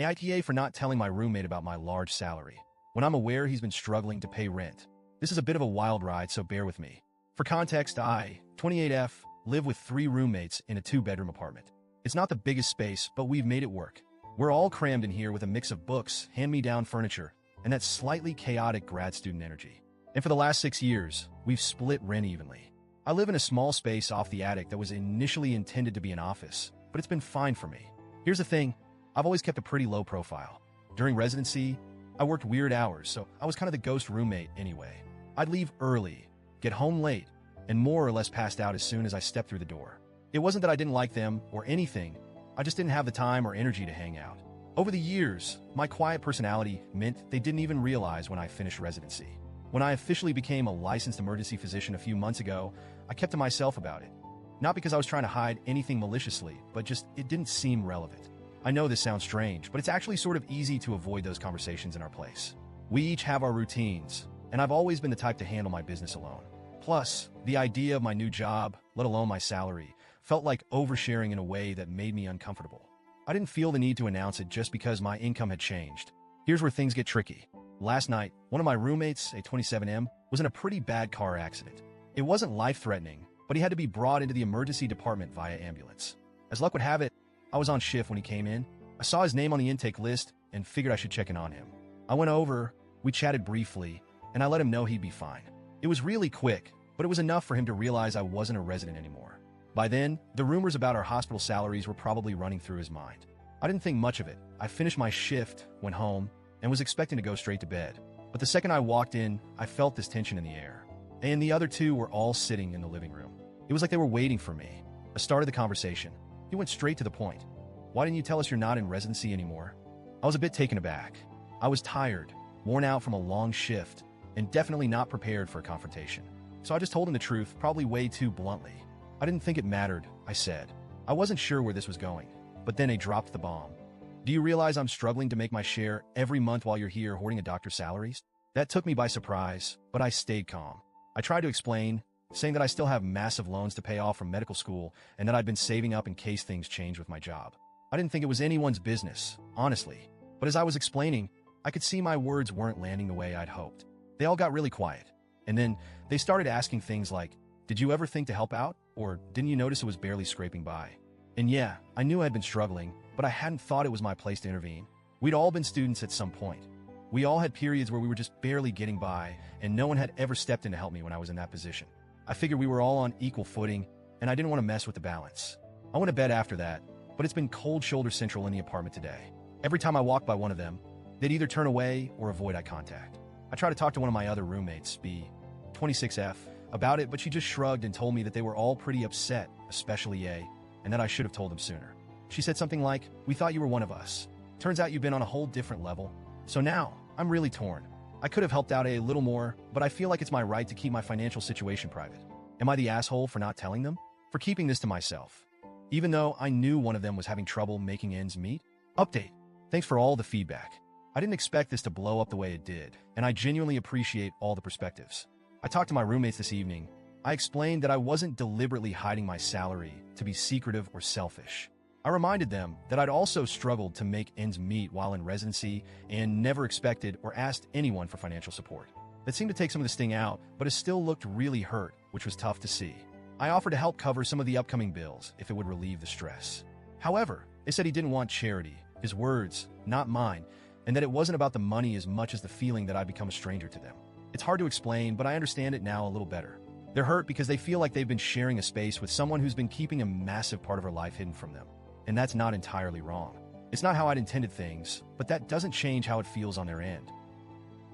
AITA for not telling my roommate about my large salary, when I'm aware he's been struggling to pay rent. This is a bit of a wild ride, so bear with me. For context, I, 28F, live with 3 roommates in a 2-bedroom apartment. It's not the biggest space, but we've made it work. We're all crammed in here with a mix of books, hand-me-down furniture, and that slightly chaotic grad student energy. And for the last 6 years, we've split rent evenly. I live in a small space off the attic that was initially intended to be an office, but it's been fine for me. Here's the thing, I've always kept a pretty low profile. During residency, I worked weird hours, so I was kind of the ghost roommate anyway. I'd leave early, get home late, and more or less passed out as soon as I stepped through the door. It wasn't that I didn't like them or anything, I just didn't have the time or energy to hang out. Over the years, my quiet personality meant they didn't even realize when I finished residency. When I officially became a licensed emergency physician a few months ago, I kept to myself about it. Not because I was trying to hide anything maliciously, but just it didn't seem relevant. I know this sounds strange, but it's actually sort of easy to avoid those conversations in our place. We each have our routines, and I've always been the type to handle my business alone. Plus, the idea of my new job, let alone my salary, felt like oversharing in a way that made me uncomfortable. I didn't feel the need to announce it just because my income had changed. Here's where things get tricky. Last night, one of my roommates, a 27M, was in a pretty bad car accident. It wasn't life-threatening, but he had to be brought into the emergency department via ambulance. As luck would have it, I was on shift when he came in. I saw his name on the intake list and figured I should check in on him. I went over, we chatted briefly, and I let him know he'd be fine. It was really quick, but it was enough for him to realize I wasn't a resident anymore. By then, the rumors about our hospital salaries were probably running through his mind. I didn't think much of it. I finished my shift, went home, and was expecting to go straight to bed. But the second I walked in, I felt this tension in the air. And the other 2 were all sitting in the living room. It was like they were waiting for me. I started the conversation. He went straight to the point. Why didn't you tell us you're not in residency anymore? I was a bit taken aback. I was tired, worn out from a long shift, and definitely not prepared for a confrontation. So I just told him the truth, probably way too bluntly. I didn't think it mattered, I said. I wasn't sure where this was going, but then they dropped the bomb. Do you realize I'm struggling to make my share every month while you're here hoarding a doctor's salaries? That took me by surprise, but I stayed calm. I tried to explain, saying that I still have massive loans to pay off from medical school and that I'd been saving up in case things changed with my job. I didn't think it was anyone's business, honestly. But as I was explaining, I could see my words weren't landing the way I'd hoped. They all got really quiet. And then they started asking things like, did you ever think to help out? Or didn't you notice it was barely scraping by? And yeah, I knew I'd been struggling, but I hadn't thought it was my place to intervene. We'd all been students at some point. We all had periods where we were just barely getting by, and no one had ever stepped in to help me when I was in that position. I figured we were all on equal footing, and I didn't want to mess with the balance. I went to bed after that, but it's been cold shoulder central in the apartment today. Every time I walked by one of them, they'd either turn away or avoid eye contact. I tried to talk to one of my other roommates, B, 26F, about it, but she just shrugged and told me that they were all pretty upset, especially A, and that I should have told them sooner. She said something like, we thought you were one of us. Turns out you've been on a whole different level. So now, I'm really torn. I could have helped out a little more, but I feel like it's my right to keep my financial situation private. Am I the asshole for not telling them? For keeping this to myself? Even though I knew one of them was having trouble making ends meet? Update. Thanks for all the feedback. I didn't expect this to blow up the way it did, and I genuinely appreciate all the perspectives. I talked to my roommates this evening. I explained that I wasn't deliberately hiding my salary to be secretive or selfish. I reminded them that I'd also struggled to make ends meet while in residency and never expected or asked anyone for financial support. That seemed to take some of the sting out, but it still looked really hurt, which was tough to see. I offered to help cover some of the upcoming bills if it would relieve the stress. However, they said he didn't want charity, his words, not mine, and that it wasn't about the money as much as the feeling that I'd become a stranger to them. It's hard to explain, but I understand it now a little better. They're hurt because they feel like they've been sharing a space with someone who's been keeping a massive part of her life hidden from them. And that's not entirely wrong. It's not how I'd intended things, but that doesn't change how it feels on their end.